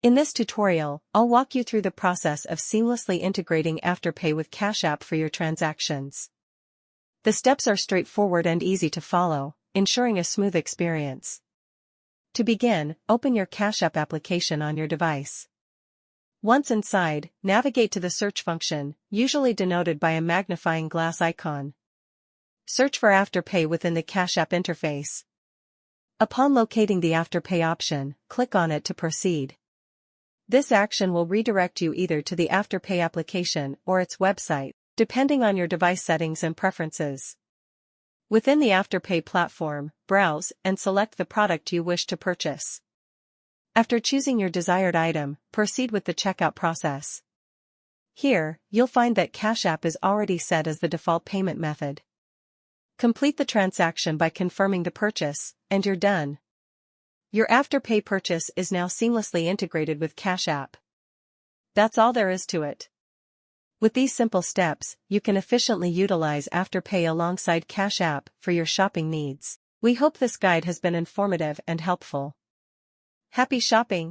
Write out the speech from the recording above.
In this tutorial, I'll walk you through the process of seamlessly integrating Afterpay with Cash App for your transactions. The steps are straightforward and easy to follow, ensuring a smooth experience. To begin, open your Cash App application on your device. Once inside, navigate to the search function, usually denoted by a magnifying glass icon. Search for Afterpay within the Cash App interface. Upon locating the Afterpay option, click on it to proceed. This action will redirect you either to the Afterpay application or its website, depending on your device settings and preferences. Within the Afterpay platform, browse and select the product you wish to purchase. After choosing your desired item, proceed with the checkout process. Here, you'll find that Cash App is already set as the default payment method. Complete the transaction by confirming the purchase, and you're done. Your Afterpay purchase is now seamlessly integrated with Cash App. That's all there is to it. With these simple steps, you can efficiently utilize Afterpay alongside Cash App for your shopping needs. We hope this guide has been informative and helpful. Happy shopping!